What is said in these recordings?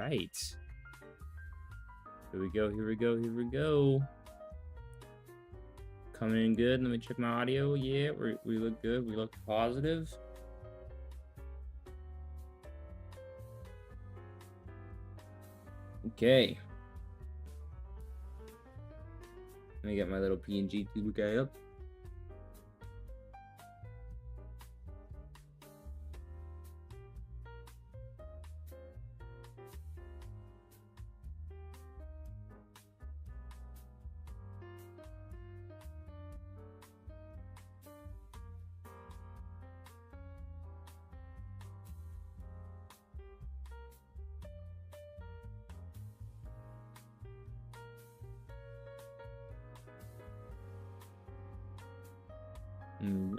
right. Here we go, here we go, here we go. Coming in good. Let me check my audio. Yeah, we look good. We look positive. Okay. Let me get my little PNG tuber guy up.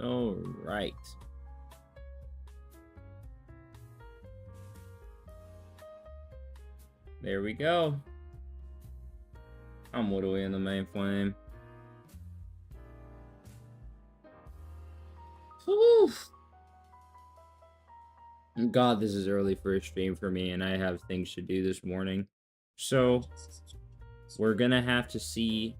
All right. There we go. I'm whittling in the main flame. Oof. God, this is early for a stream for me, and I have things to do this morning. So, we're gonna have to see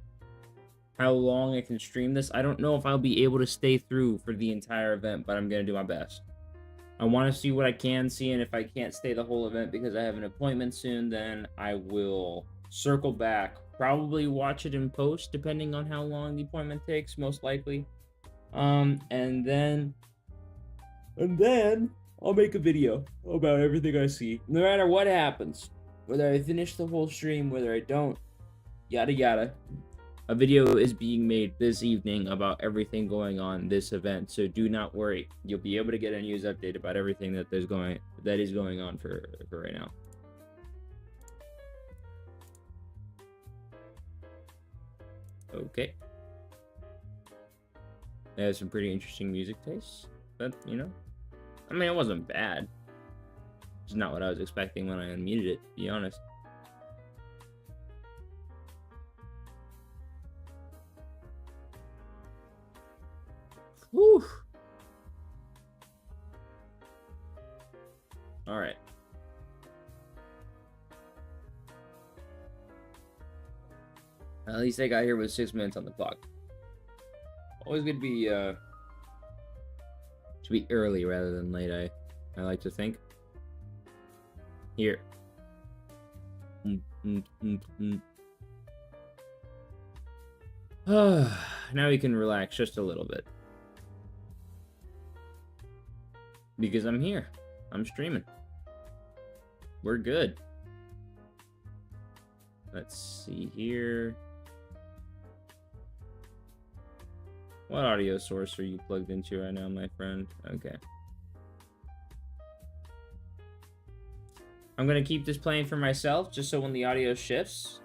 how long I can stream this. I don't know if I'll be able to stay through for the entire event, but I'm gonna do my best. I want to see what I can see, and if I can't stay the whole event because I have an appointment soon, then I will circle back. Probably watch it in post, depending on how long the appointment takes, most likely. And then I'll make a video about everything I see, no matter what happens. Whether I finish the whole stream, whether I don't, yada yada. A video is being made this evening about everything going on this event, so do not worry. You'll be able to get a news update about everything that is going on for right now. Okay. They have some pretty interesting music tastes, but you know, I mean, it wasn't bad. It's not what I was expecting when I unmuted it, to be honest. Whew. All right. At least I got here with 6 minutes on the clock. Always good to be early rather than late. I like to think. Here. Now we can relax just a little bit. Because I'm here. I'm streaming. We're good. Let's see here. What audio source are you plugged into right now, my friend? Okay. I'm gonna keep this playing for myself, just so when the audio shifts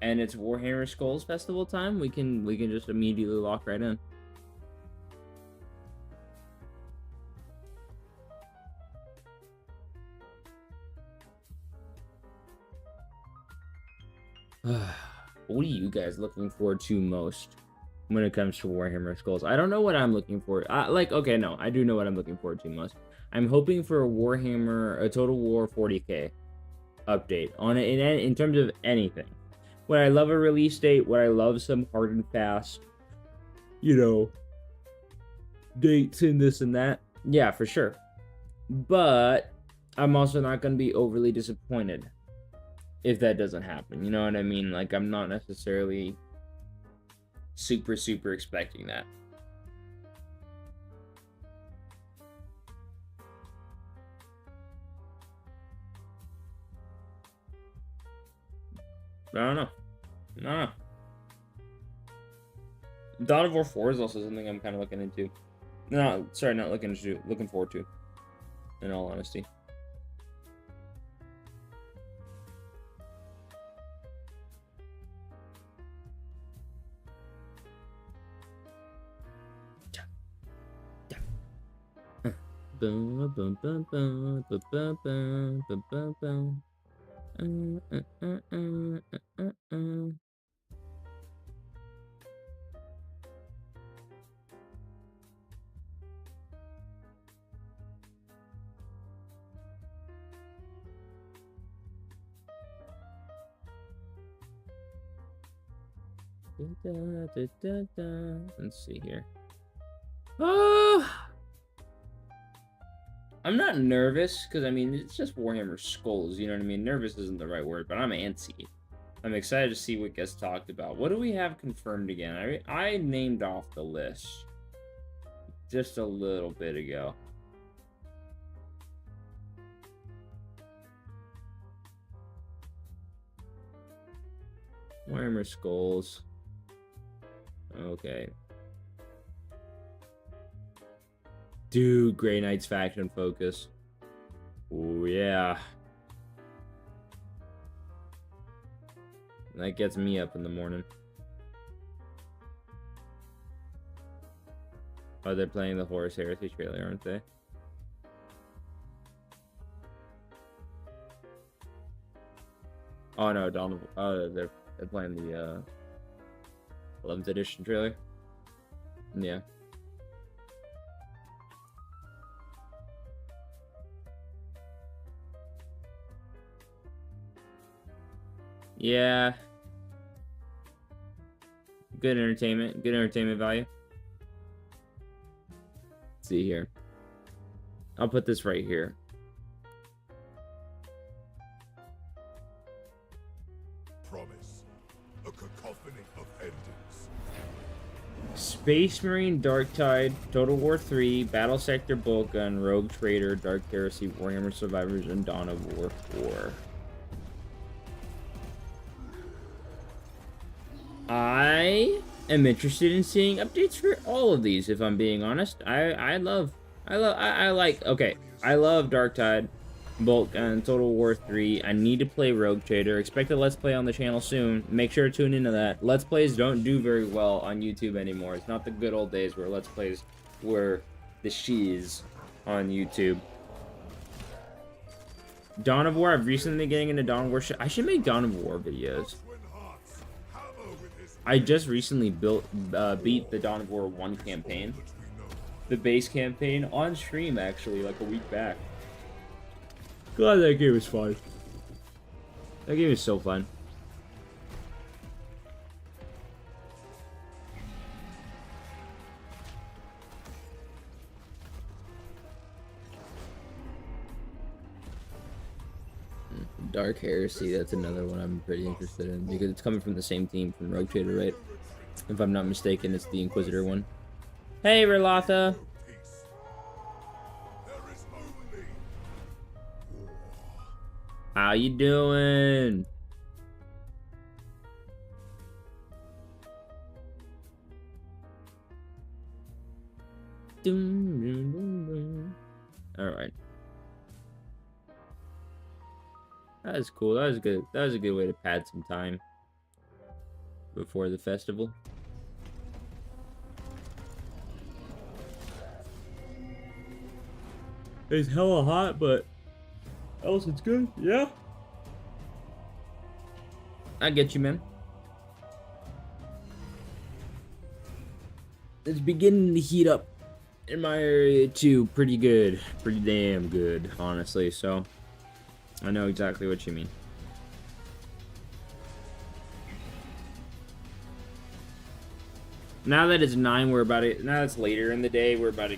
and it's Warhammer SKULLS festival time, we can just immediately lock right in. What are you guys looking forward to most when it comes to Warhammer SKULLS? I don't know what I'm looking for. Okay, no, I do know what I'm looking forward to most. I'm hoping for a Total War 40K update on it in terms of anything. Would I love a release date? Would I love some hard and fast, you know, dates and this and that? Yeah, for sure. But I'm also not going to be overly disappointed if that doesn't happen. You know what I mean? Like, I'm not necessarily super expecting that. I don't know. No. Dawn of War 4 is also something I'm kind of looking into. No, sorry, not looking into. Looking forward to, in all honesty. Let's see here. Oh, I'm not nervous because I mean it's just Warhammer Skulls. You know what I mean? Nervous isn't the right word, but I'm antsy. I'm excited to see what gets talked about. What do we have confirmed again? I named off the list just a little bit ago. Warhammer Skulls. Okay. Dude, Grey Knight's faction focus. Oh, yeah. That gets me up in the morning. Oh, they're playing the Horus Heresy trailer, aren't they? Oh no, they're playing the 11th edition trailer. Yeah. Yeah. Good entertainment value. Let's see here. I'll put this right here. Promise. A cacophony of endings. Space Marine, Dark Tide, Total War 3, Battle Sector Bolt Gun, Rogue Trader, Dark Heresy, Warhammer Survivors, and Dawn of War 4. I am interested in seeing updates for all of these, if I'm being honest. I love Dark Tide, Bolt Gun, Total War 3. I need to play Rogue Trader. Expect a Let's Play on the channel soon. Make sure to tune into that. Let's Plays don't do very well on YouTube anymore. It's not the good old days where Let's Plays were the shiz on YouTube. Dawn of War. I've recently been getting into Dawn of War. I should make Dawn of War videos. I just recently beat the Dawn of War 1 campaign. The base campaign on stream, actually, like a week back. God, that game was fun. That game is so fun. Dark Heresy, that's another one I'm pretty interested in because it's coming from the same team from Rogue Trader, right? If I'm not mistaken, it's the Inquisitor one. Hey, Relatha! How you doing? Alright. That was cool. That was good. That was a good way to pad some time before the festival. It's hella hot, but else it's good. Yeah. I get you, man. It's beginning to heat up in my area too. Pretty good. Pretty damn good, honestly. So I know exactly what you mean. Now that it's 9, we're about to, now it's later in the day, we're about to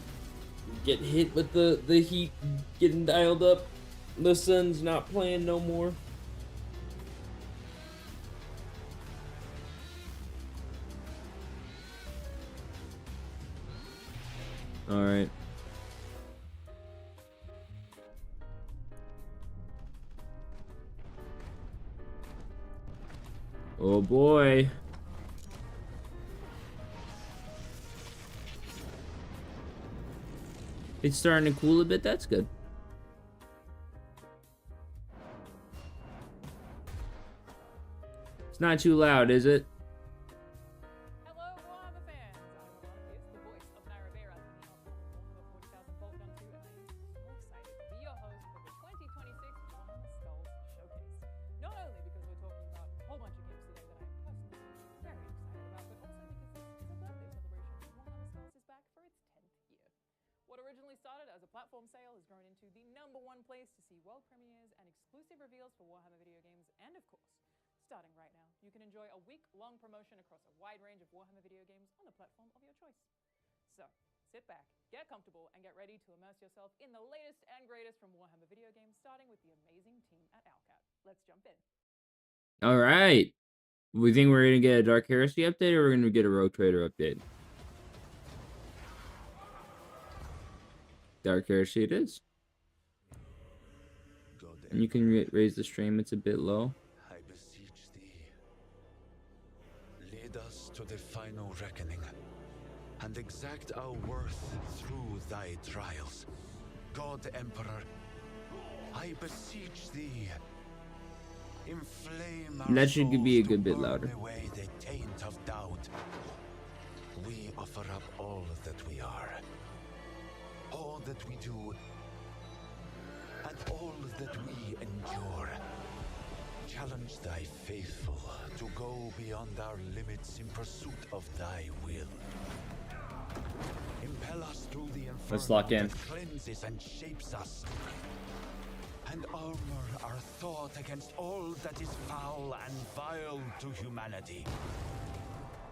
get hit with the heat getting dialed up. The sun's not playing no more. All right. Oh boy. It's starting to cool a bit. That's good. It's not too loud, is it? Hello, Warhammer fans! I'm Marcus, the voice of Narabera, the 40,000 Bolt Gun 2, and I am so excited to be your host for the 2026 Warhammer Skulls Showcase. Not only because we're talking about a whole bunch of games today that I am personally very excited about, but also because this is a birthday celebration and Warhammer Skulls is back for its 10th year. What originally started as a platform sale has grown into the #1 place to see world premieres and exclusive reveals for Warhammer video games, and of course, Starting right now, you can enjoy a week-long promotion across a wide range of Warhammer video games on the platform of your choice. So, sit back, get comfortable, and get ready to immerse yourself in the latest and greatest from Warhammer video games, starting with the amazing team at Hangout. Let's jump in. All right. We think we're gonna get a Dark Heresy update, or we're gonna get a Rogue Trader update? Dark Heresy it is. And you can raise the stream, it's a bit low. I beseech thee, lead us to the final reckoning, and exact our worth through thy trials. God Emperor, I beseech thee, inflame our That should be a souls good to bit burn louder. away the taint of doubt. We offer up all that we are, all that we do, and all that we endure. Challenge thy faithful to go beyond our limits in pursuit of thy will. Impel us through the Let's inferno lock in. that cleanses and shapes us, and armor our thought against all that is foul and vile to humanity.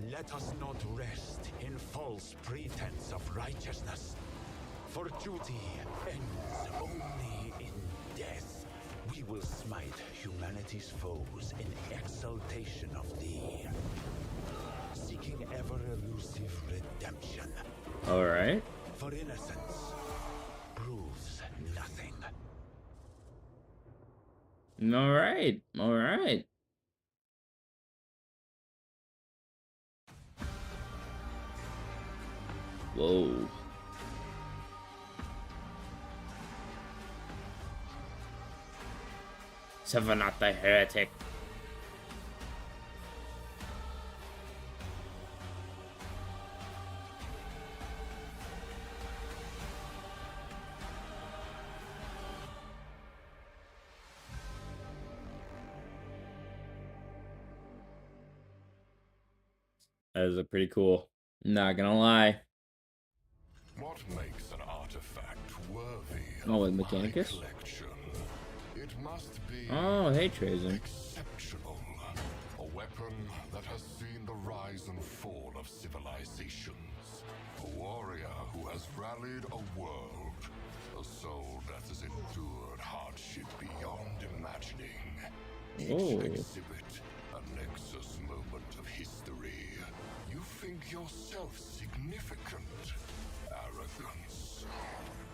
Let us not rest in false pretense of righteousness, for duty ends only in death. We will smite humanity's foes in exaltation of thee, seeking ever-elusive redemption. All right. For innocence proves nothing. All right. All right. Whoa. Sevenat the Heretic. That is a pretty cool. Not gonna lie. What makes an artifact worthy Oh, with of my Mechanicus? collection? It must be Oh, hey, Trazen. exceptional. A weapon that has seen the rise and fall of civilizations. A warrior who has rallied a world. A soul that has endured hardship beyond imagining. Each Oh. exhibit a nexus moment of history. You think yourself significant. Arrogance.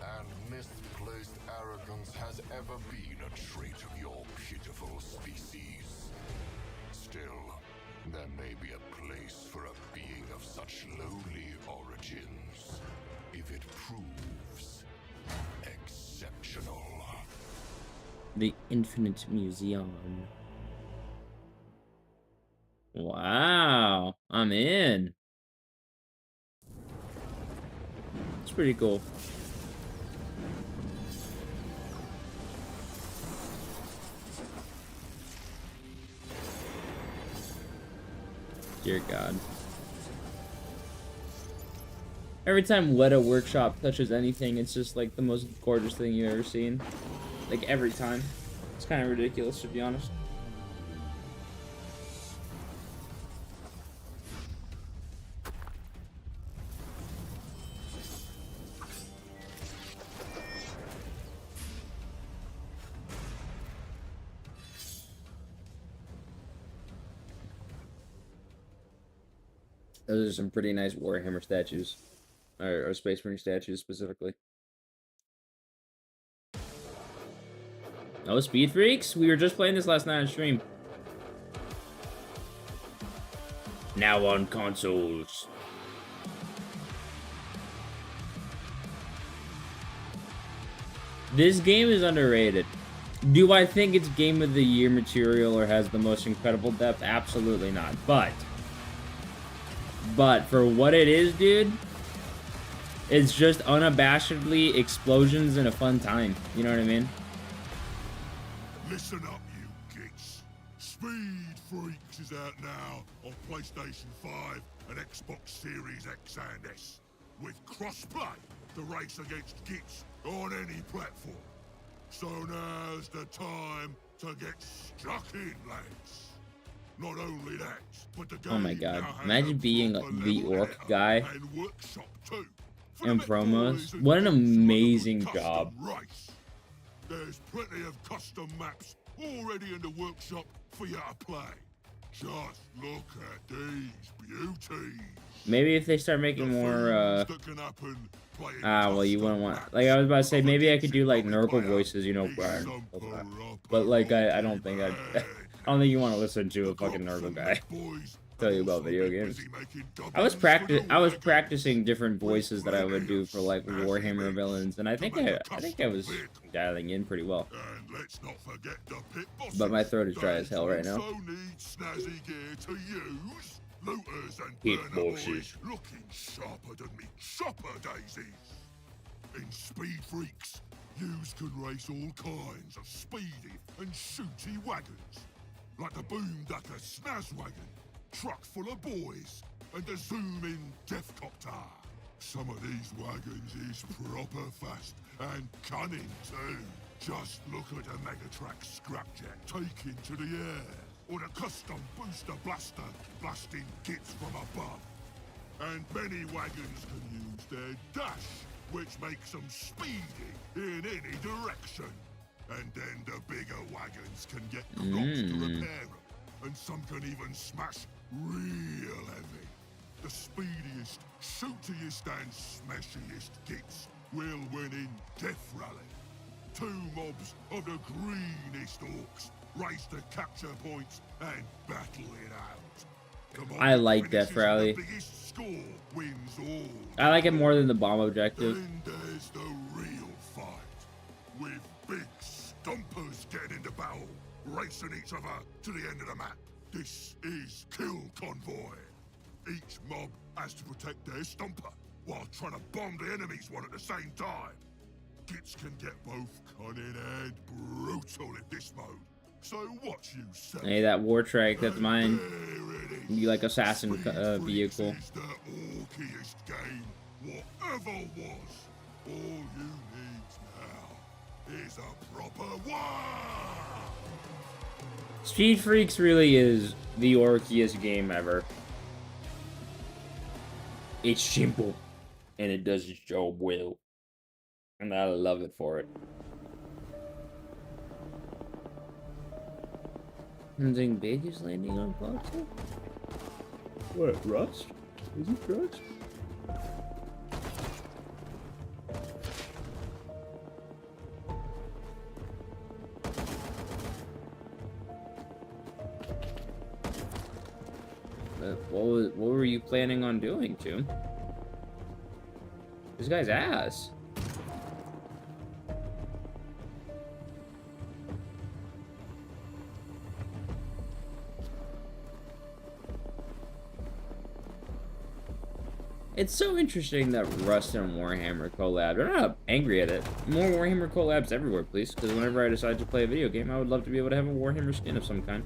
And misplaced arrogance has ever been a trait of your pitiful species. Still, there may be a place for a being of such lowly origins, if it proves exceptional. The Infinite Museum. Wow. I'm in. It's pretty cool. Dear God. Every time Weta Workshop touches anything, it's just like the most gorgeous thing you've ever seen. Like every time. It's kind of ridiculous, to be honest. Those are some pretty nice Warhammer statues. Or Space Marine statues, specifically. Oh, Speed Freaks? We were just playing this last night on stream. Now on consoles. This game is underrated. Do I think it's Game of the Year material or has the most incredible depth? Absolutely not. But for what it is, dude, it's just unabashedly explosions and a fun time. You know what I mean? Listen up, you gits. Speed Freaks is out now on PlayStation 5 and Xbox Series X and S. With crossplay to race against gits on any platform. So now's the time to get stuck in, lads. Not only that, but the Oh my game god. now has Imagine a being proper the level orc editor guy and workshop too, for in the bit boys promos. and What an geeks who love a good amazing custom job. race. There's plenty of custom maps already in the workshop for you to play. Just look at these beauties. Maybe if they start making The more, things that can happen playing well, you custom wouldn't want, maps like, I was about to say, of a maybe I Dixie could do, like, Bobby Nurgle player voices, you know, is Brian. some But, like, I don't proper think rocky I bed. don't think you want to listen to a The fucking cops Nurgle and guy big boys tell have you about also video been games. busy making I was dubbings for the wagons practicing different with voices that I would do plenty for of like snazzy Warhammer bits villains, and I to think make a I custom was vehicle. dialing in pretty well. And let's not forget the pit bosses. But my throat is dry They as hell right now. also need snazzy gear to use. Looters and Pit burner bosses. boys looking sharper than me chopper daisies. In Speed Freaks, yous can race all kinds of speedy and shooty wagons, like the Boomducker Snaz wagon, truck full of boys, and the zoom-in Deathcopter. Some of these wagons is proper fast and cunning too. Just look at the Megatrack Scrapjack taking to the air, or the custom booster blaster blasting gits from above. And many wagons can use their dash, which makes them speedy in any direction. And then the bigger wagons can get crops to repair them, and some can even smash real heavy. The speediest, shootiest, and smashiest gits will win in Death Rally. Two mobs of the greenest orcs race to capture points and battle it out. The mob I like that Death finishes Rally. The biggest score wins all. I like it more than the bomb objective. Then there's the real fight, with big stompers getting into battle, racing each other to the end of the map. This is Kill Convoy. Each mob has to protect their stomper while trying to bomb the enemy's one at the same time. Gits can get both cunning and brutal in this mode, so watch yourself. Hey, that war trike, that's And mine. there it is. Be like assassin Speed Freaks vehicle. is the orkiest game whatever was. All you need now is a proper war. Speed Freaks really is the orkiest game ever. It's simple, and it does its job well. And I love it for it. Something big is landing on Foxy? What, rust? Is it rust? What were you planning on doing, Toon? This guy's ass. It's so interesting that Rust and Warhammer collab. I'm not angry at it. More Warhammer collabs everywhere, please. Because whenever I decide to play a video game, I would love to be able to have a Warhammer skin of some kind.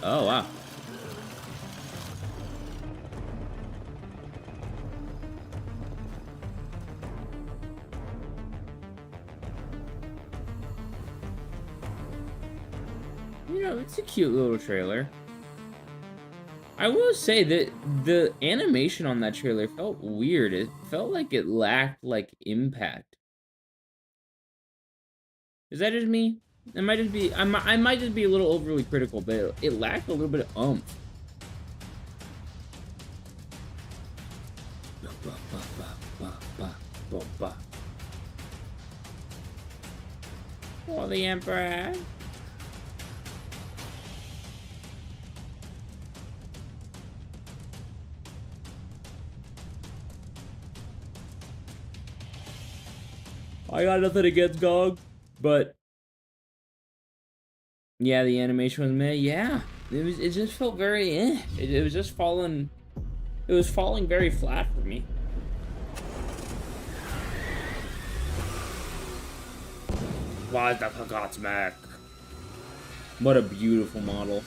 Oh, wow. You know, it's a cute little trailer. I will say that the animation on that trailer felt weird. It felt like it lacked, like, impact. Is that just me? It might just be, I might just be a little overly critical, but it lacked a little bit of oomph. For the Emperor. I got nothing against GOG, but yeah, the animation was meh. Yeah, it just felt very eh. It was just falling. It was falling very flat for me. Why the forgot back? What a beautiful model.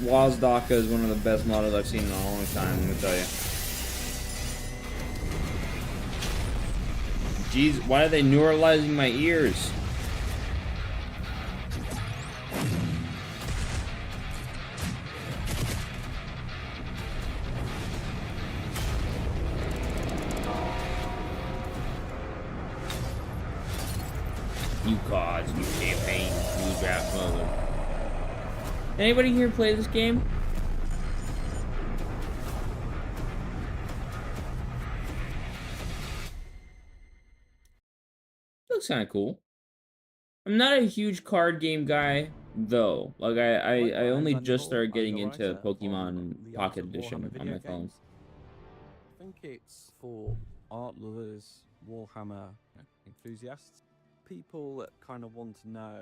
Wazdaka is one of the best models I've seen in a long time, let me tell you. Jeez, why are they neuralizing my ears? You gods, you campaign, you draft mother. Anybody here play this game? Looks kind of cool. I'm not a huge card game guy, though. Like, I only just started getting into Pokemon Pocket Edition on my phone. I think it's for art lovers, Warhammer enthusiasts, people that kind of want to know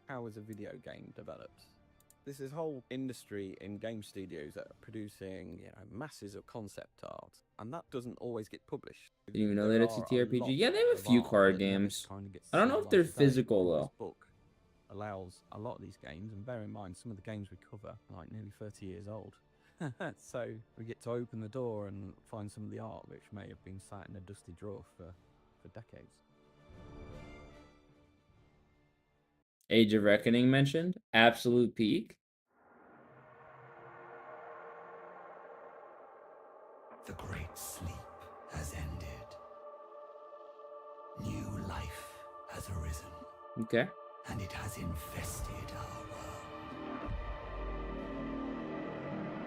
how is a video game developed. There's this whole industry in game studios that are producing, masses of concept art, and that doesn't always get published. Didn't even know they had a TTRPG. Yeah, they have a few card games. I don't know if they're physical though. This book allows a lot of these games, and bear in mind some of the games we cover are like nearly 30 years old. So we get to open the door and find some of the art which may have been sat in a dusty drawer for decades. Age of Reckoning mentioned. Absolute peak. The great sleep has ended. New life has arisen. Okay. And it has infested our world.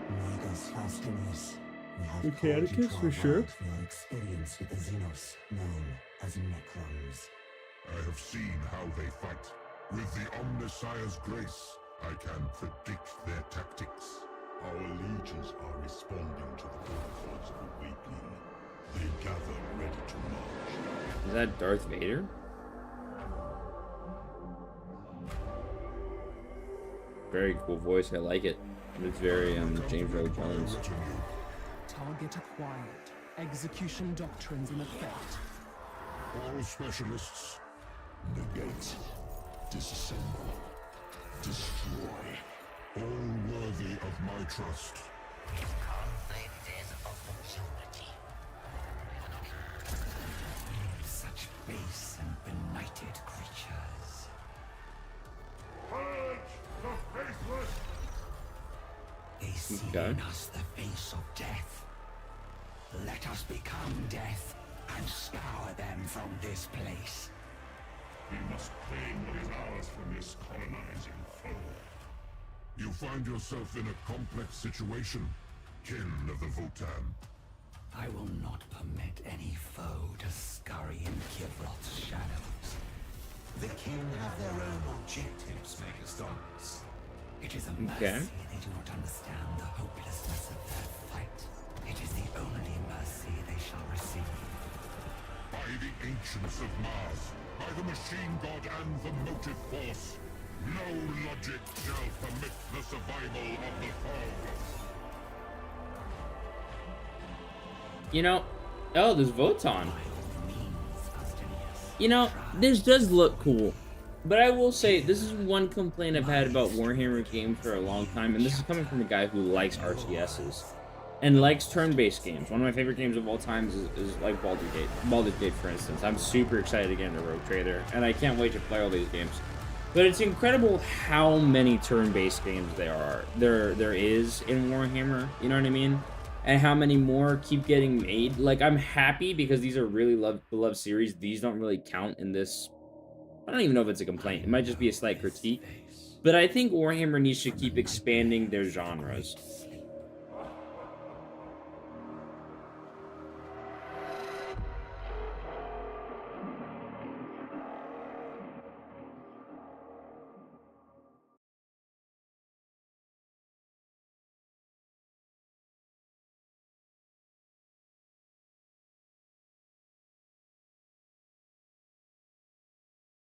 Megas Faustinus, we have Mechanicus, called for you to our sure. world for your experience with the Xenos, known as Necrons. I have seen how they fight. With the Omnissiah's grace, I can predict their tactics. Our legions are responding to the protocols of awakening. They gather ready to march. Is that Darth Vader? Very cool voice. I like it. It's very James Earl Jones. Target acquired. Execution doctrines in effect. All specialists, negate, disassemble, destroy. All worthy of my trust. Conflict is opportunity. Such base and benighted creatures. Purge the faceless! They see in us the face of death. Let us become death and scour them from this place. We must claim what is ours from this colonizing foe. You find yourself in a complex situation, kin of the Votan. I will not permit any foe to scurry in Kivroth's shadows. The king have their own objectives, Megastorms. It is a mercy they do not understand the hopelessness of their fight. It is the only mercy they shall receive. By the ancients of Mars, by the machine god and the motive force, no logic shall permit the survival of the foe. You know, oh, there's Votan. You know, this does look cool. But I will say, this is one complaint I've had about Warhammer games for a long time, and this is coming from a guy who likes RTSs. And likes turn-based games. One of my favorite games of all time is like Baldur's Gate. Baldur's Gate, for instance. I'm super excited to get into Rogue Trader, and I can't wait to play all these games. But it's incredible how many turn-based games there is in Warhammer, you know what I mean? And how many more keep getting made. Like, I'm happy because these are really beloved series. These don't really count in this. I don't even know if it's a complaint. It might just be a slight critique. But I think Warhammer needs to keep expanding their genres.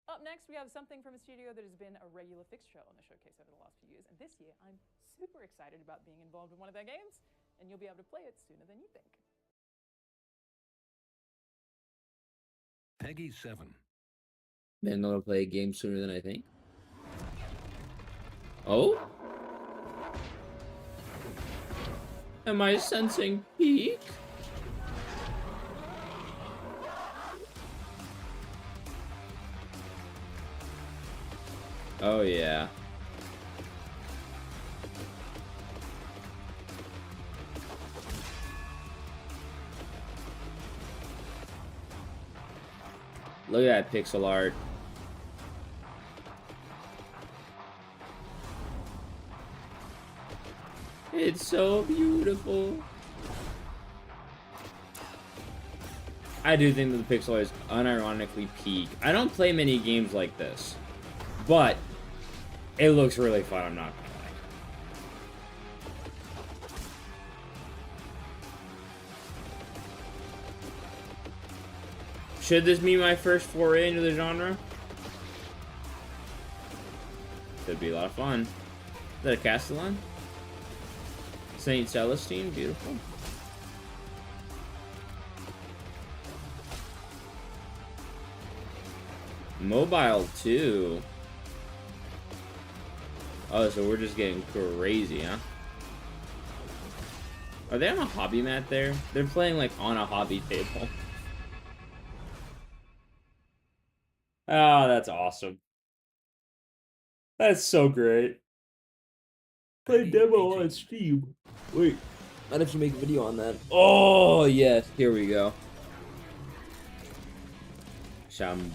Up next, we have something from a studio that has been a regular fixture on the showcase over the last few years. And this year, I'm super excited about being involved in one of their games, and you'll be able to play it sooner than you think. Peggy 7. Been able to play a game sooner than I think. Oh? Am I sensing peak? Oh yeah. Look at that pixel art. It's so beautiful. I do think that the pixel art is unironically peak. I don't play many games like this, but it looks really fun, I'm not gonna lie. Should this be my first foray into the genre? Could be a lot of fun. Is that a Castellan? Saint Celestine, beautiful. Mobile too. Oh, so we're just getting crazy, huh? Are they on a hobby mat there? They're playing like on a hobby table. Oh, that's awesome. That's so great. Play demo on Steam. Wait, I'd have to make a video on that. Oh, yes. Here we go. Shambochkan!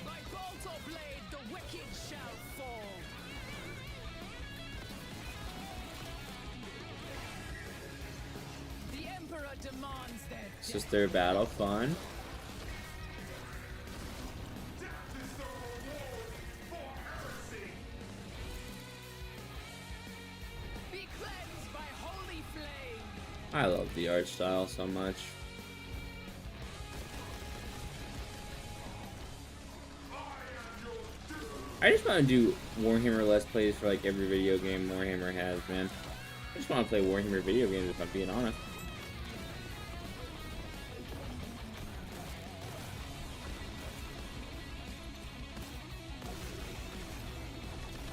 By bolt or blade, the wicked shall fall. The Emperor demands their It's just their battle fun. be cleansed by holy flame. I love the art style so much. I just want to do Warhammer Let's Plays for like every video game Warhammer has, man. I just want to play Warhammer video games if I'm being honest.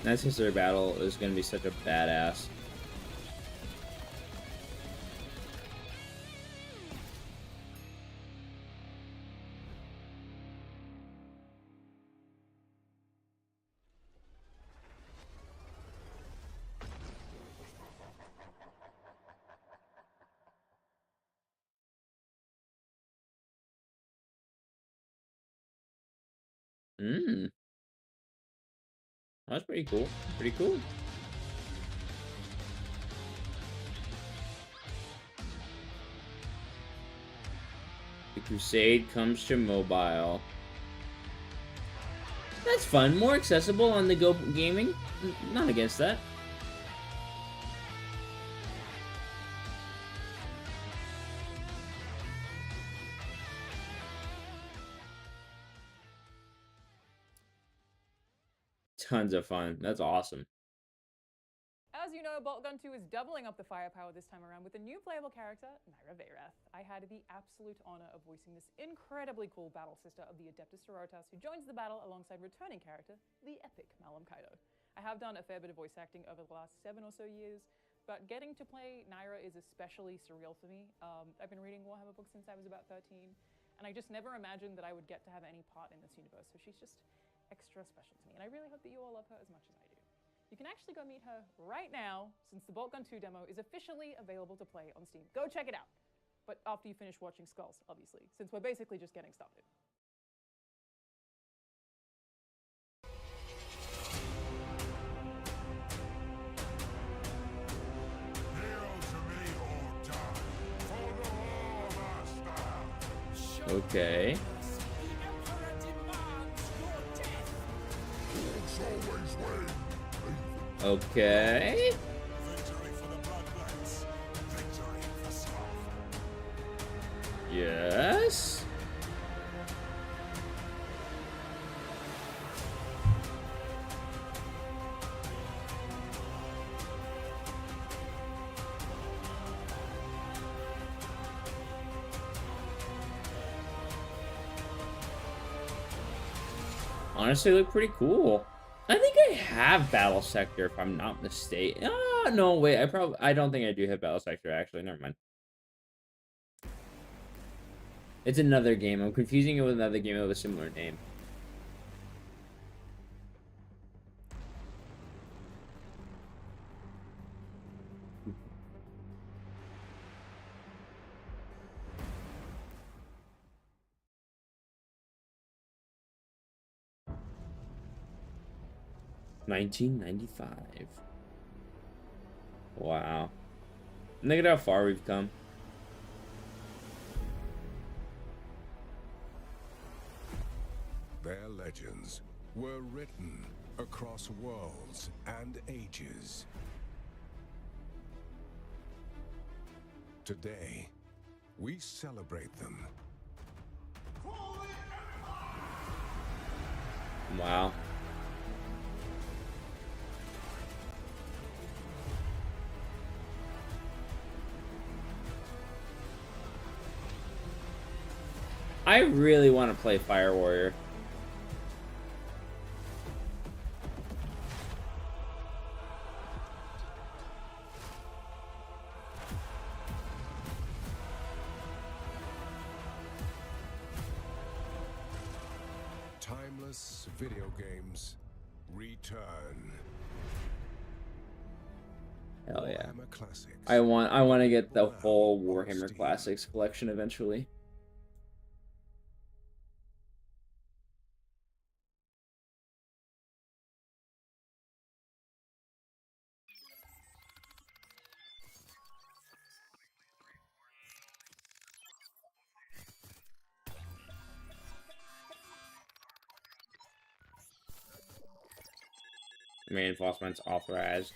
That sister battle is going to be such a badass. That's pretty cool. Pretty cool. The Crusade comes to mobile. That's fun. More accessible on the go gaming. Not against that. Tons of fun. That's awesome. As you know, Boltgun 2 is doubling up the firepower this time around with a new playable character, Naira Verath. I had the absolute honor of voicing this incredibly cool battle sister of the Adeptus Sororitas who joins the battle alongside returning character, the epic Malum Kaido. I have done a fair bit of voice acting over the last 7 or so years, but getting to play Naira is especially surreal for me. I've been reading Warhammer books since I was about 13, and I just never imagined that I would get to have any part in this universe, so she's just extra special to me, and I really hope that you all love her as much as I do. You can actually go meet her right now, since the Boltgun 2 demo is officially available to play on Steam. Go check it out. But after you finish watching SKULLS, obviously, since we're basically just getting started. Okay. Okay. Yes. honestly look pretty cool. I think I have Battle Sector, if I'm not mistaken. Oh, no, wait. I don't think I do have Battle Sector, actually. Never mind. It's another game. I'm confusing it with another game of a similar name. $19.95. Wow. Look at how far we've come. Their legends were written across worlds and ages. Today, we celebrate them. Wow. I really want to play Fire Warrior. Timeless video games return. Hell yeah. Warhammer Classics. I want to get the whole Warhammer Classics collection eventually. Reinforcements authorized.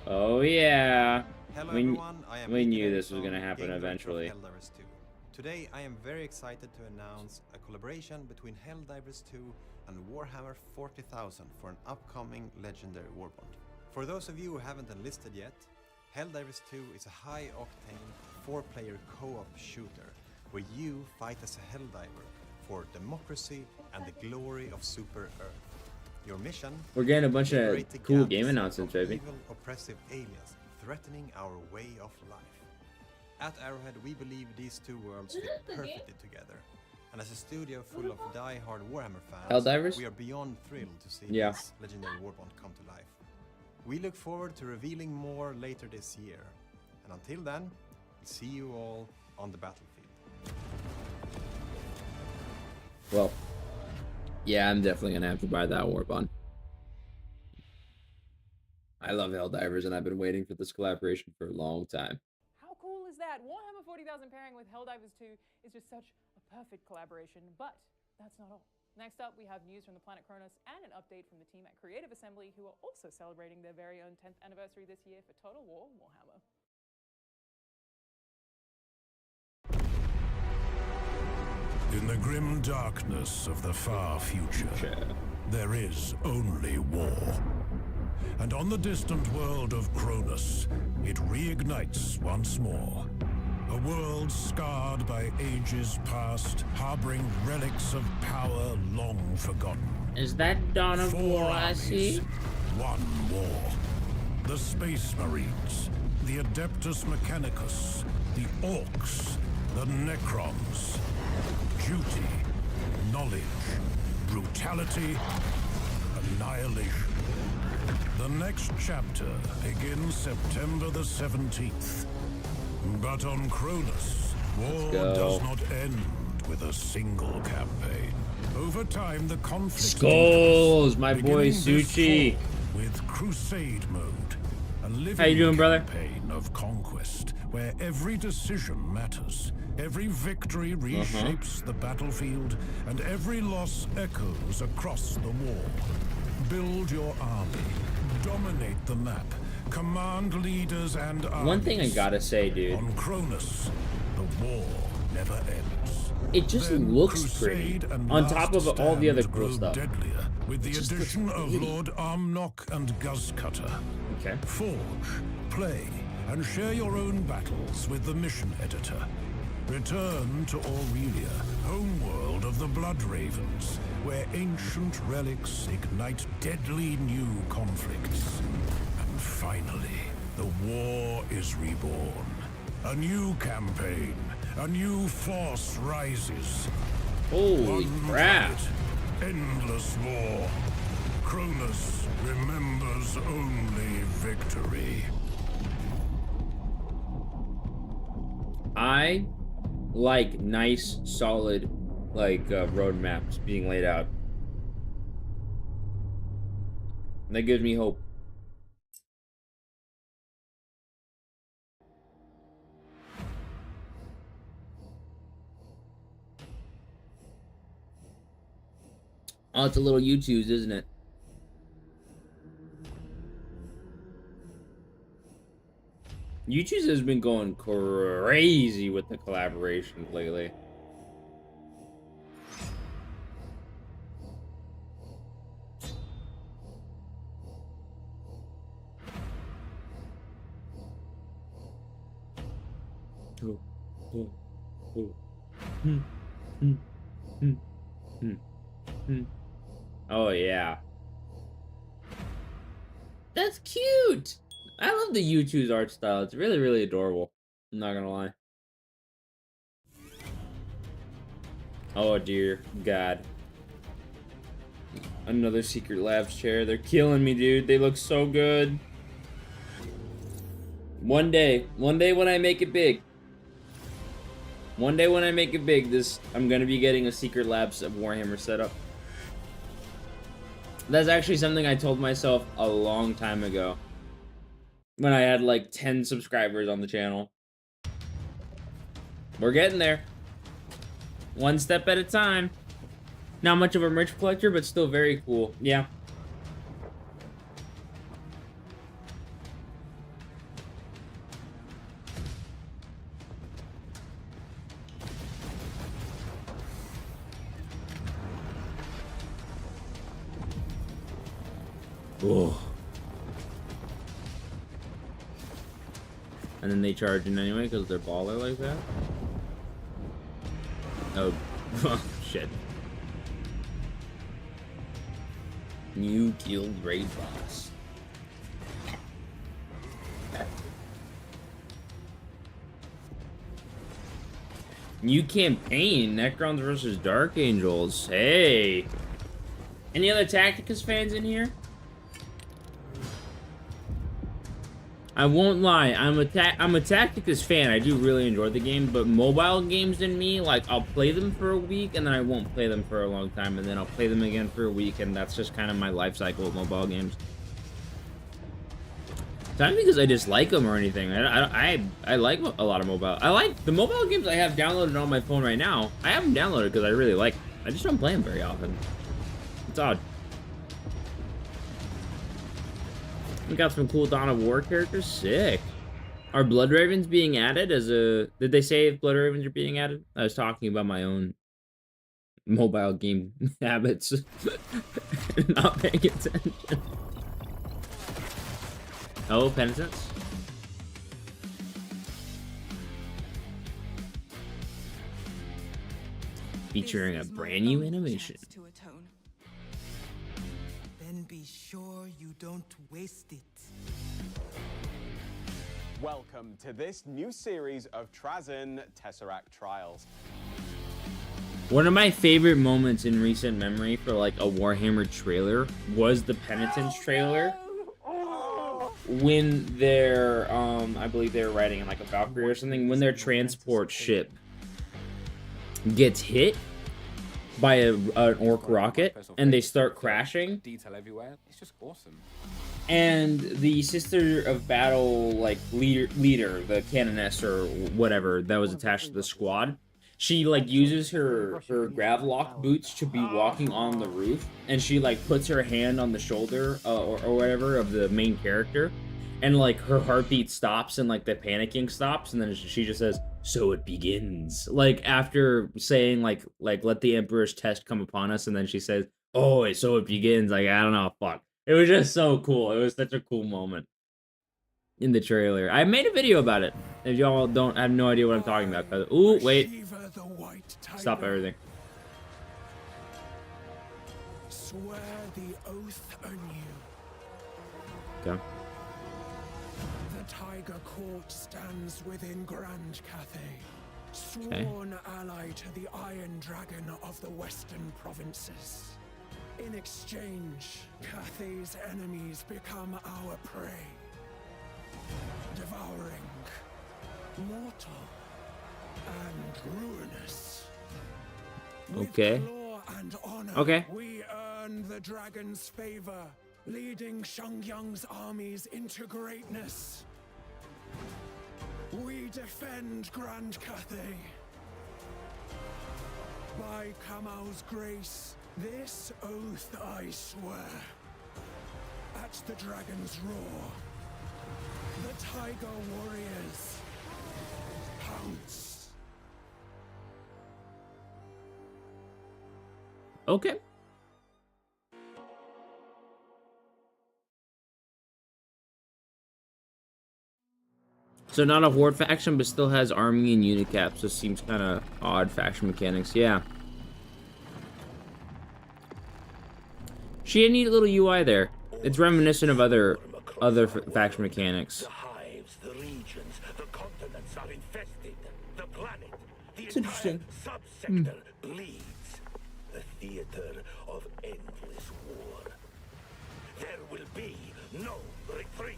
Oh yeah. Hello We everyone, I am knew Mikael this was from gonna happen Game Director of eventually. Helldivers 2. Today I am very excited to announce a collaboration between Helldivers 2 and Warhammer 40,000 for an upcoming legendary warband. For those of you who haven't enlisted yet, Helldivers 2 is a high-octane 4-player co-op shooter where you fight as a Helldiver for democracy and the glory of Super Earth. Your mission? We're getting a bunch of Liberate the cool galaxy game from announcements, baby. Evil, oppressive aliens threatening our way of life. At Arrowhead, we believe these two worlds fit perfectly together. And as a studio full of die-hard Warhammer fans, Helldivers? we are beyond thrilled to see Yeah. this legendary warband come to life. We look forward to revealing more later this year. And until then, we'll see you all on the battlefield. Well, yeah, I'm definitely gonna have to buy that warband. I love Helldivers, and I've been waiting for this collaboration for a long time. How cool is that? Warhammer 40,000 pairing with Helldivers 2 is just such a perfect collaboration, but that's not all. Next up, we have news from the planet Kronos and an update from the team at Creative Assembly, who are also celebrating their very own 10th anniversary this year for Total War Warhammer. In the grim darkness of the far future, there is only war. And on the distant world of Kronos, it reignites once more. A world scarred by ages past, harboring relics of power long forgotten. Is that Dawn of War I see? One war. The Space Marines, the Adeptus Mechanicus, the Orcs, the Necrons. Duty, knowledge, brutality, annihilation. The next chapter begins September the 17th. But on Kronos, war does not end with a single campaign. Over time, the conflict Skulls, my boy beginning this Suchi. fall with Crusade mode, a living How you doing, brother? campaign of conquest where every decision matters. Every victory reshapes the battlefield, and every loss echoes across the war. Build your army, dominate the map, command leaders and armies. One thing I gotta say, dude. On Kronos, the war never ends. It just Then looks pretty crusade and on top of last all the other stand cool grow stuff. deadlier with the just looks addition of pretty. Lord Armnock and Guzcutter. Okay. Forge, play, and share your own battles with the mission editor. Return to Aurelia, homeworld of the Blood Ravens, where ancient relics ignite deadly new conflicts. And finally, the war is reborn. A new campaign, a new force rises. Holy One crap. fight, endless war. Cronus remembers only victory. I like nice, solid, like roadmaps being laid out. That gives me hope. Oh, it's a little U2's, isn't it? U2's has been going crazy with the collaborations lately. Oh, oh, oh. Hmm, hmm, hmm, hmm, hmm. Oh, yeah. That's cute! I love the U2's art style. It's really, really adorable. I'm not gonna lie. Oh, dear God. Another Secret Labs chair. They're killing me, dude. They look so good. One day when I make it big. One day when I make it big, I'm gonna be getting a Secret Labs of Warhammer setup. That's actually something I told myself a long time ago. When I had like 10 subscribers on the channel. We're getting there. One step at a time. Not much of a merch collector, but still very cool. Yeah. Oh. And then they charge in anyway because they're baller like that. Oh, shit. You killed Raid Boss. New campaign, Necrons versus Dark Angels. Hey. Any other Tacticus fans in here? I won't lie, I'm a Tacticus fan. I do really enjoy the game, but mobile games in me, like, I'll play them for a week, and then I won't play them for a long time, and then I'll play them again for a week, and that's just kind of my life cycle with mobile games. It's not because I dislike them or anything. I like a lot of mobile. I like the mobile games I have downloaded on my phone right now. I have them downloaded because I really like them. I just don't play them very often. It's odd. We got some cool Dawn of War characters. Sick. Are Blood Ravens being added as a... Did they say if Blood Ravens are being added? I was talking about my own mobile game habits. Not paying attention. Oh, Penitence? Featuring a brand new animation. Then be sure you don't waste it. Welcome to this new series of Trazen Tesseract Trials. One of my favorite moments in recent memory for like a Warhammer trailer was the Penitence trailer. When they're, I believe they were riding in like a Valkyrie or something, when their transport ship gets hit by an orc rocket and they start crashing. Detail everywhere. It's just awesome. And the Sister of Battle, like, leader, the Canoness or whatever that was attached to the squad, she, like, uses her Gravlock boots to be walking on the roof, and she, like, puts her hand on the shoulder, or whatever, of the main character, and, like, her heartbeat stops, and, like, the panicking stops, and then she just says, So it begins. Like after saying like let the Emperor's test come upon us, and then she says, "Oh, so it begins." Like I don't know, fuck. It was just so cool. It was such a cool moment in the trailer. I made a video about it. If y'all don't have no idea what I'm talking about, cause ooh, wait, stop everything. Swear the oath anew. Okay. The Tiger Court stands within Grand Cathay, Okay. sworn ally to the Iron Dragon of the Western Provinces. In exchange, Cathay's enemies become our prey, devouring, mortal, and ruinous. Okay. With law and honor, Okay. we earn the dragon's favor, leading Shangyang's armies into greatness. We defend Grand Cathay. By Kamao's grace, this oath I swear. At the dragon's roar, the Tiger Warriors pounce. Okay. So not a horde faction, but still has army and unit caps. So seems kind of odd faction mechanics. Yeah. She had a neat little UI there. It's reminiscent of other faction mechanics. The hives, the regions, the continents are infested. The planet, the It's interesting. subsector bleeds. A theater of endless war. There will be no retreat.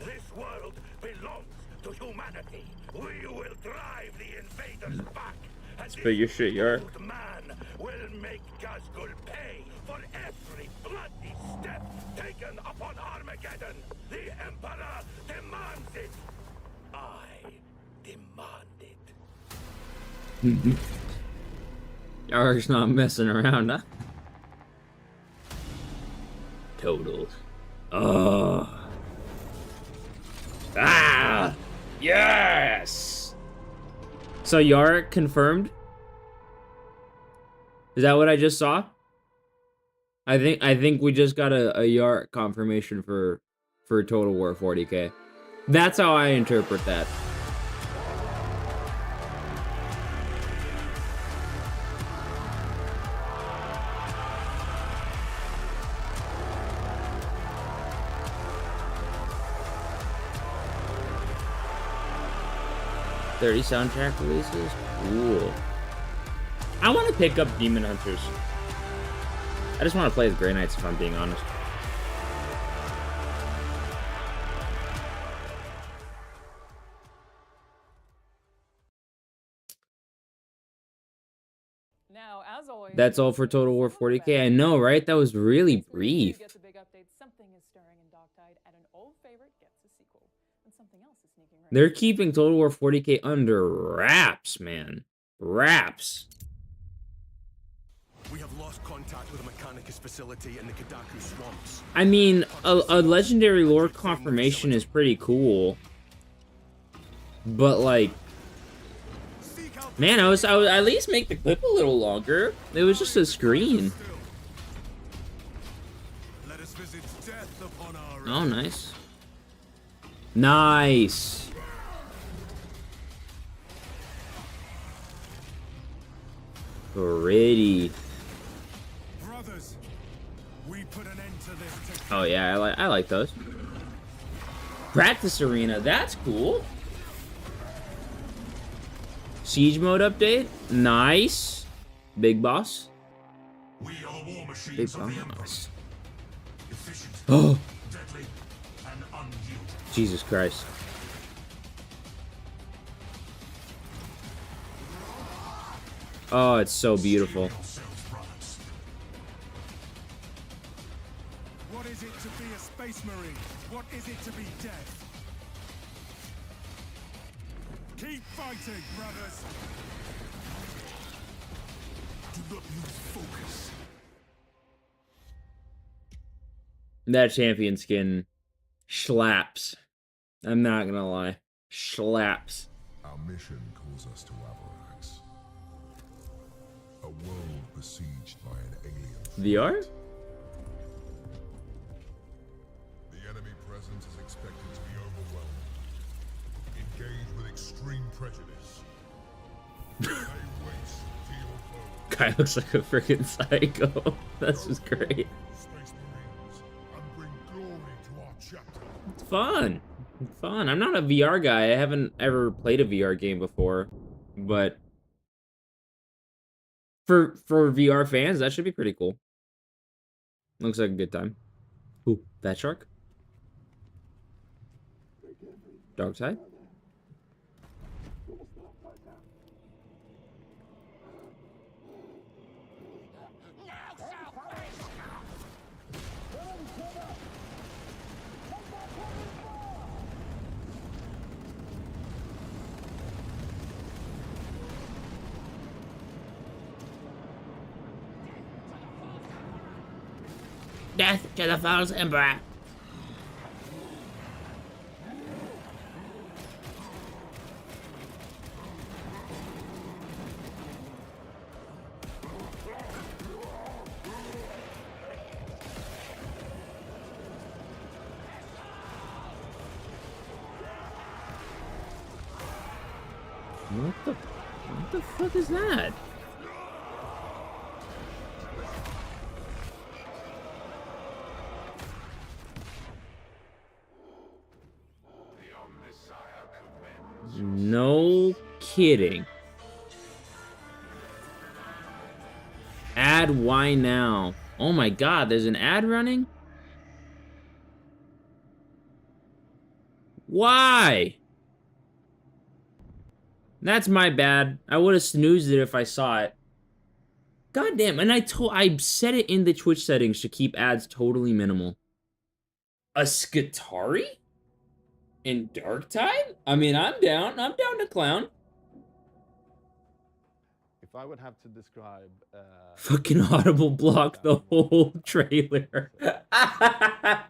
This world belongs to humanity. We will drive the invaders back. And Spit your shit, Yark. old man will make Gazgul pay for every bloody step taken upon Armageddon. The Emperor demands it. I demand it. Yark's not messing around, huh? Total. Oh. Ah! Yes! So Yark confirmed? Is that what I just saw? I think we just got a Yark confirmation for Total War 40K. That's how I interpret that. $30 soundtrack releases? Cool. I want to pick up Demon Hunters. I just want to play as Grey Knights if I'm being honest. Now, as always, That's all for Total War 40K. I know, right? That was really brief. gets a big update. Something is stirring in Darktide, and an old favorite gets a sequel. And something else is sneaking right. They're keeping Total War 40K under wraps, man. Wraps. We have lost contact with the Mechanicus facility in the Kadaku swamps. I mean, a legendary lore confirmation is pretty cool. But like, man, I would at least make the clip a little longer. It was just a screen. Let us visit death upon our Oh, nice. Nice. Pretty. brothers. We put an end to this. Oh yeah, I like those. Practice arena, that's cool. Siege mode update, nice. Big boss. We are war machines Big of the Emperor. boss. Efficient, Oh, deadly, and unyielding. Jesus Christ. Oh, it's so beautiful. What is it to be a space marine? What is it to be death? Keep fighting, brothers. Do not lose focus. That champion skin slaps. I'm not gonna lie. Slaps. Our mission calls us to Avarax. A world besieged by an alien VR? threat. The enemy presence is expected to be overwhelming. Engage with extreme prejudice. Lay waste to your foe. Guy looks like a freaking psycho. That's just great. Space Marines, and bring glory to our chapter. It's fun. It's fun. I'm not a VR guy. I haven't ever played a VR game before, but for VR fans, that should be pretty cool. Looks like a good time. Ooh, that shark. Dark side. Death to the false emperor. What the fuck is that? No kidding. Ad why now? Oh my god, there's an ad running? Why? That's my bad. I would have snoozed it if I saw it. God damn, and I set it in the Twitch settings to keep ads totally minimal. A Skitari? In Darktide? I mean, I'm down to clown. If I would have to describe Fucking audible block the whole trailer.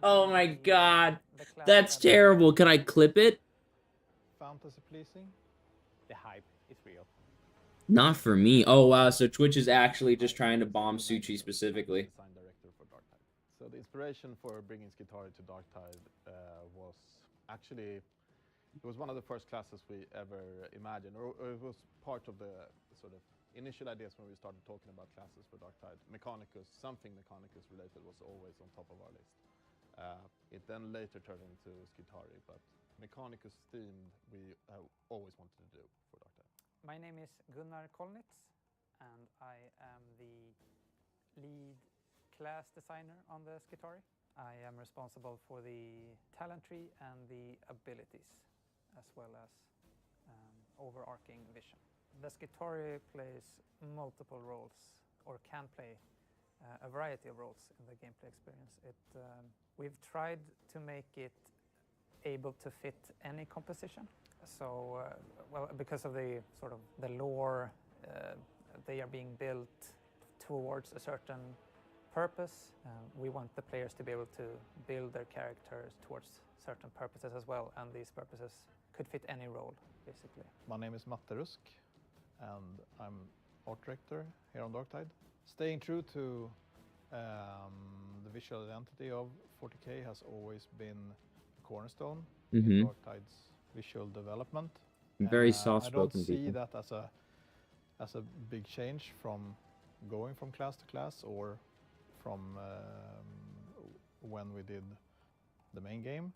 Oh my god. That's terrible. Can I clip it? fantasy pleasing, the hype is real. Not for me. Oh wow, so Twitch is actually just trying to bomb Suchi specifically. Design director for Darktide. So the inspiration for bringing Skitari to Darktide was actually, it was one of the first classes we ever imagined, or it was part of the sort of initial ideas when we started talking about classes for Darktide. Mechanicus, something Mechanicus related was always on top of our list. It then later turned into Skitari, but Mechanicus themed we always wanted to do for Darktide. My name is Gunnar Kolnitz, and I am the lead class designer on the Skitari. I am responsible for the talent tree and the abilities, as well as overarching vision. The Skitari plays multiple roles, or can play a variety of roles in the gameplay experience. We've tried to make it able to fit any composition. So, well, because of the sort of the lore, they are being built towards a certain purpose. We want the players to be able to build their characters towards certain purposes as well, and these purposes could fit any role, basically. My name is Matte Rusk, and I'm art director here on Darktide. Staying true to the visual identity of 40K has always been a cornerstone in Darktide's visual development. Very soft-spoken I don't see people. that as a big change from going from class to class, or from when we did the main game.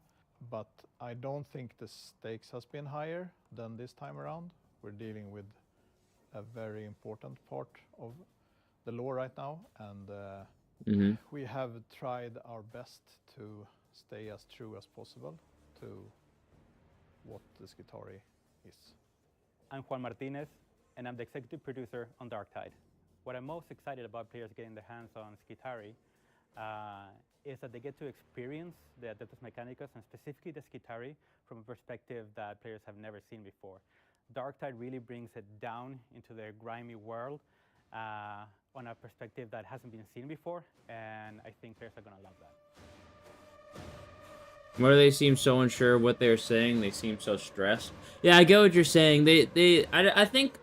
But I don't think the stakes has been higher than this time around. We're dealing with a very important part of the lore right now, and we have tried our best to stay as true as possible to what the Skitari is. I'm Juan Martinez, and I'm the executive producer on Darktide. What I'm most excited about players getting their hands on Skitari is that they get to experience the Adeptus Mechanicus, and specifically the Skitari, from a perspective that players have never seen before. Darktide really brings it down into their grimy world on a perspective that hasn't been seen before, and I think players are going to love that. Where they seem so unsure of what they're saying, they seem so stressed. Yeah, I get what you're saying. I think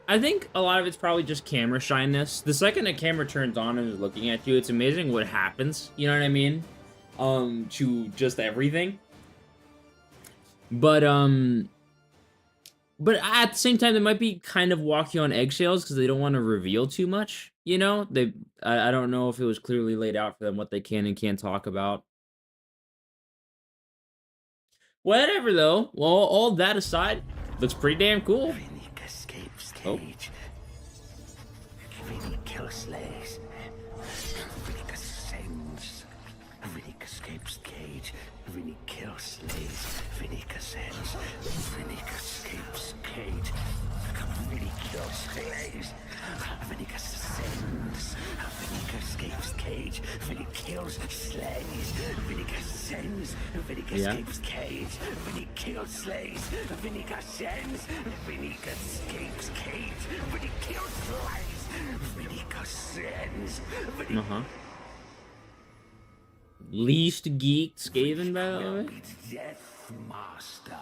a lot of it's probably just camera shyness. The second the camera turns on and is looking at you, it's amazing what happens. You know what I mean? To just everything. But at the same time, they might be kind of walking on eggshells because they don't want to reveal too much. You know, I don't know if it was clearly laid out for them what they can and can't talk about. Whatever, though. Well, all that aside, looks pretty damn cool. Vinny escapes Oh. cage. Vinny kills slays. Vinny ascends. Vinny escapes cage. Vinny kills slays. Vinny ascends. Vinny escapes cage. Vinny kills slays. Vinny ascends. Vinny escapes cage. Vinny kills slays. Vinny ascends. Vinny escapes cage. Vinny kills slays. Vinny ascends. Vinny escapes cage. Vinny kills slays. Vinny ascends. Vinny Least geek Skaven, by the way. Death Master.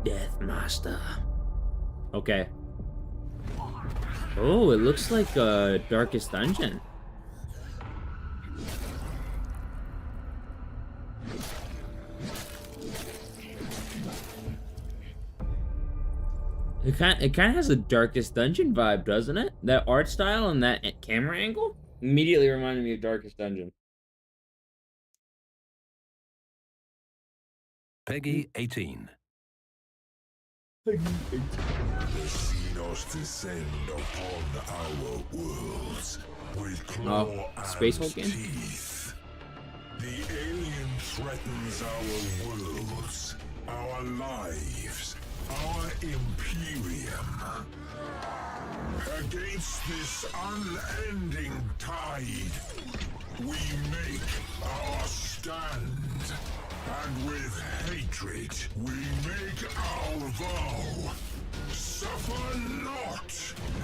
Death Master. Okay. Oh, it looks like Darkest Dungeon. It kind of has a Darkest Dungeon vibe, doesn't it? That art style and that camera angle immediately reminded me of Darkest Dungeon. Peggy 18. The Xenos descend upon our worlds with claw Space and Hulk game? teeth. The alien threatens our worlds, our lives, our Imperium. Against this unending tide, we make our stand. And with hatred, we make our vow. Suffer not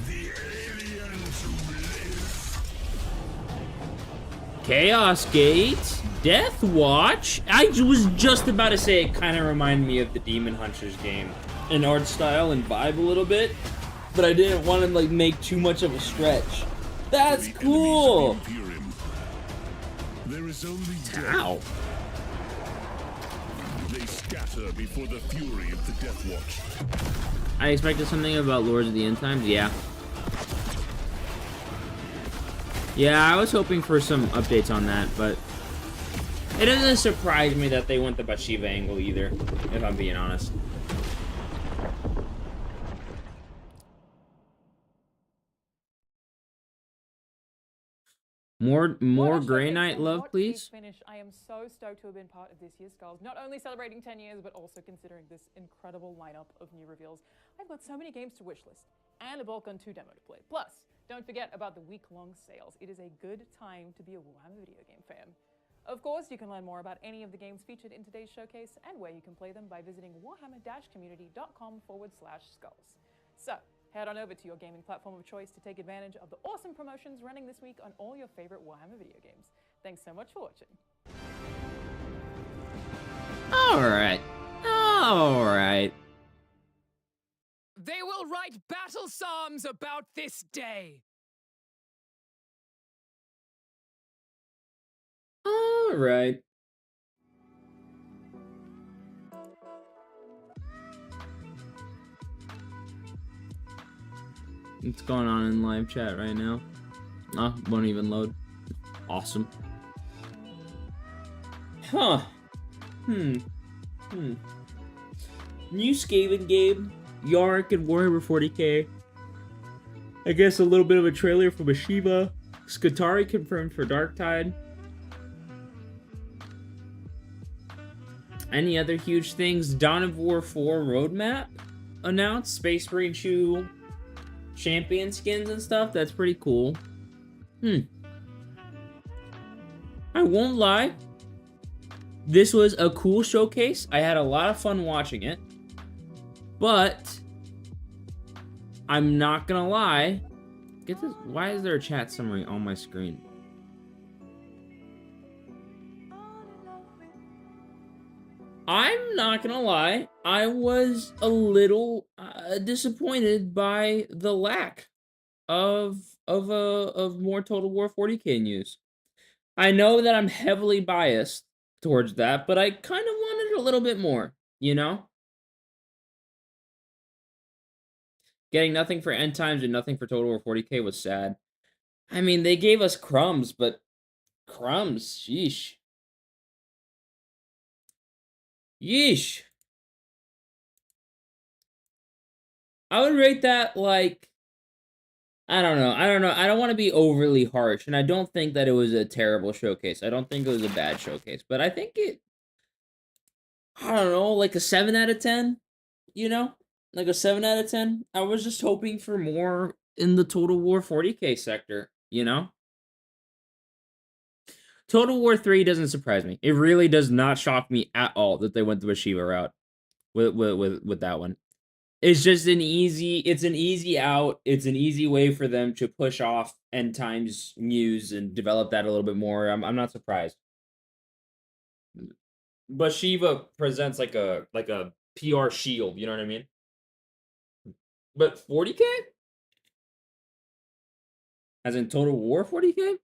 the alien to live. Chaos Gate, Death Watch. I was just about to say it kind of reminded me of the Demon Hunters game in art style and vibe a little bit, but I didn't want to like make too much of a stretch. That's cool. There is only Ow. They scatter before the fury of the Death Watch. I expected something about Lords of the End Times. Yeah. Yeah, I was hoping for some updates on that, but it doesn't surprise me that they went the Bathsheba angle either, if I'm being honest. More Grey Knight love, please. Finish. I am so stoked to have been part of this year's Skulls, not only celebrating 10 years, but also considering this incredible lineup of new reveals. I've got so many games to wishlist, and a Balkan 2 demo to play. Plus, don't forget about the week-long sales. It is a good time to be a Warhammer video game fan. Of course, you can learn more about any of the games featured in today's showcase and where you can play them by visiting warhammer-community.com/skulls. So, head on over to your gaming platform of choice to take advantage of the awesome promotions running this week on all your favorite Warhammer video games. Thanks so much for watching. Alright. Alright. They will write battle psalms about this day. Alright. What's going on in live chat right now? Oh, won't even load. Awesome. Huh. New Skaven game. Yark and Warhammer 40k. I guess a little bit of a trailer for Bathsheba. Skitari confirmed for Darktide. Any other huge things? Dawn of War 4 roadmap announced. Space Marine Shoe champion skins and stuff. That's pretty cool. I won't lie. This was a cool showcase. I had a lot of fun watching it. But I'm not gonna lie. Get this. Why is there a chat summary on my screen? I'm not gonna lie, I was a little disappointed by the lack of more Total War 40k news. I know that I'm heavily biased towards that, but I kind of wanted a little bit more, you know? Getting nothing for End Times and nothing for Total War 40k was sad. I mean, they gave us crumbs, but crumbs, yeesh. Yeesh. I would rate that like, I don't know. I don't want to be overly harsh, and I don't think that it was a terrible showcase. I don't think it was a bad showcase, but I think it, I don't know, like a 7 out of 10, you know? Like a 7 out of 10. I was just hoping for more in the Total War 40k sector, you know? Total War 3 doesn't surprise me. It really does not shock me at all that they went the Shiva route with that one. It's just an easy out. It's an easy way for them to push off End Times news and develop that a little bit more. I'm not surprised. But Shiva presents like a PR shield, you know what I mean? But 40k? As in Total War 40k?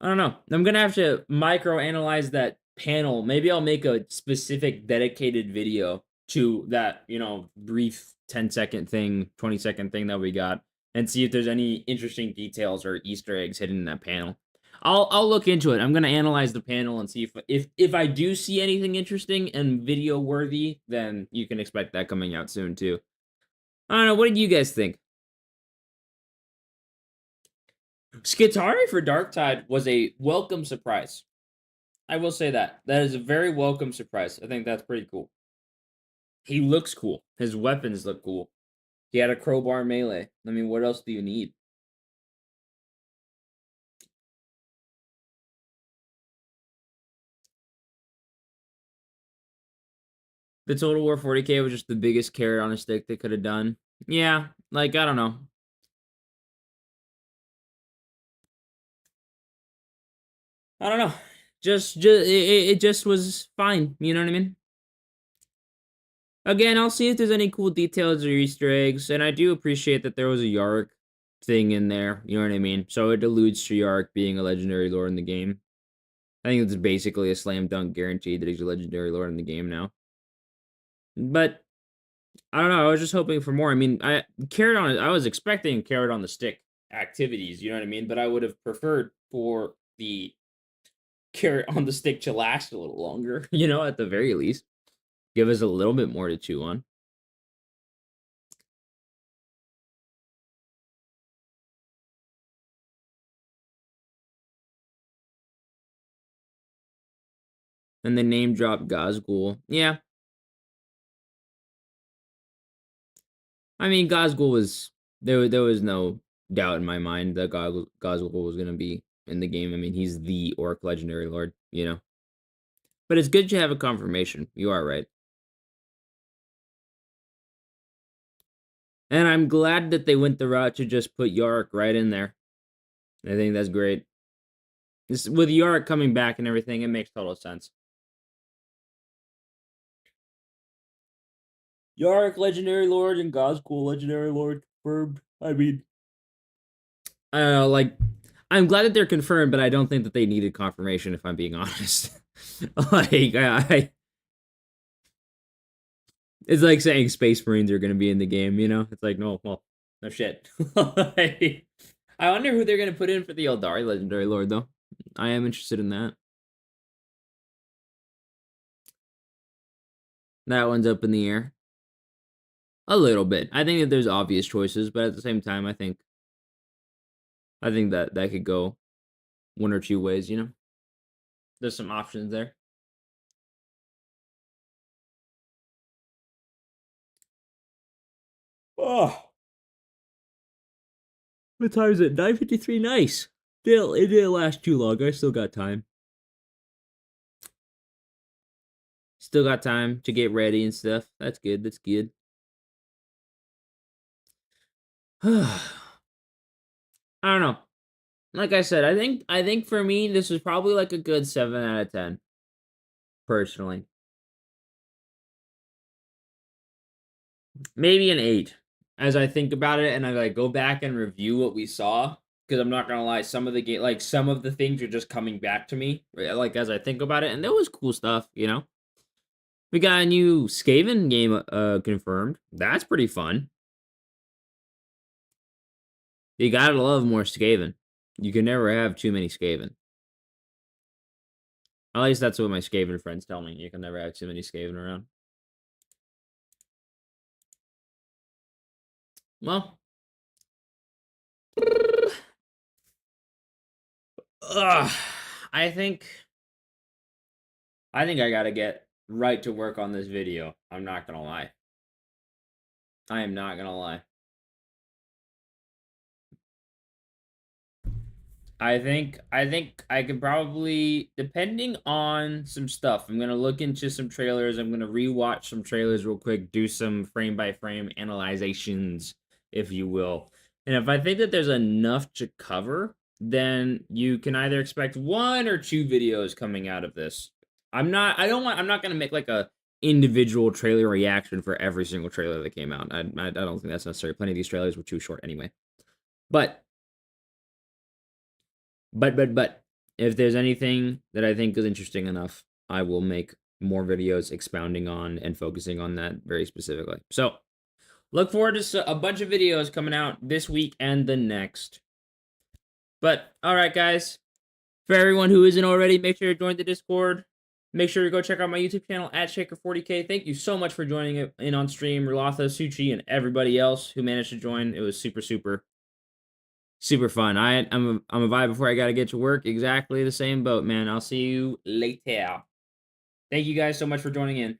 I don't know. I'm gonna have to micro-analyze that panel. Maybe I'll make a specific dedicated video to that, you know, brief 10-second thing, 20-second thing that we got, and see if there's any interesting details or Easter eggs hidden in that panel. I'll look into it. I'm gonna analyze the panel and see if I do see anything interesting and video worthy, then you can expect that coming out soon too. I don't know. What did you guys think? Skitari for Darktide was a welcome surprise. I will say that. That is a very welcome surprise. I think that's pretty cool. He looks cool. His weapons look cool. He had a crowbar melee. I mean, what else do you need? The Total War 40k was just the biggest carrot on a stick they could have done. Yeah, like, I don't know. I don't know. It just was fine. You know what I mean? Again, I'll see if there's any cool details or Easter eggs, and I do appreciate that there was a Yark thing in there. You know what I mean? So it alludes to Yark being a legendary lord in the game. I think it's basically a slam dunk guarantee that he's a legendary lord in the game now. But I don't know. I was just hoping for more. I mean, I was expecting carrot on the stick activities. You know what I mean? But I would have preferred for the carrot on the stick to last a little longer. You know, at the very least, give us a little bit more to chew on. And the name drop Gazgul. Yeah. I mean, Gazgul was there was no doubt in my mind that Gazgul was gonna be in the game. I mean, he's the orc legendary lord, you know. But it's good to have a confirmation. You are right. And I'm glad that they went the route to just put Yark right in there. I think that's great. With Yark coming back and everything, it makes total sense. Yark, Legendary Lord, and Gazgul, Legendary Lord, confirmed. I mean, I don't know, like, I'm glad that they're confirmed, but I don't think that they needed confirmation, if I'm being honest. Like, it's like saying Space Marines are going to be in the game, you know? It's like, no, well, no shit. Like, I wonder who they're going to put in for the Eldari Legendary Lord, though. I am interested in that. That one's up in the air. A little bit. I think that there's obvious choices, but at the same time, I think that could go one or two ways, you know? There's some options there. Oh. What time is it? 9:53. Nice. It didn't last too long. I still got time. Still got time to get ready and stuff. That's good. That's good. I don't know. Like I said, I think for me, this was probably like a good 7 out of 10. Personally. maybe an 8 as I think about it and I like go back and review what we saw. Because I'm not gonna lie, some of the game, like some of the things are just coming back to me, like as I think about it, and there was cool stuff, you know. We got a new Skaven game confirmed. That's pretty fun. You gotta love more Skaven. You can never have too many Skaven. At least that's what my Skaven friends tell me. You can never have too many Skaven around. Well. Ugh, I think I gotta get right to work on this video. I'm not gonna lie. I am not gonna lie. I think I could probably, depending on some stuff, I'm gonna look into some trailers. I'm gonna rewatch some trailers real quick, do some frame by frame analyzations, if you will. And if I think that there's enough to cover, then you can either expect 1 or 2 videos coming out of this. I'm not gonna make like a individual trailer reaction for every single trailer that came out. I don't think that's necessary. Plenty of these trailers were too short anyway. But if there's anything that I think is interesting enough, I will make more videos expounding on and focusing on that very specifically. So look forward to a bunch of videos coming out this week and the next. But all right, guys, for everyone who isn't already, make sure to join the Discord. Make sure to go check out my YouTube channel at Shaker40K. Thank you so much for joining in on stream, Rolotha, Suchi, and everybody else who managed to join. It was super fun. I'm a vibe before I gotta get to work. Exactly the same boat, man. I'll see you later. Thank you guys so much for joining in.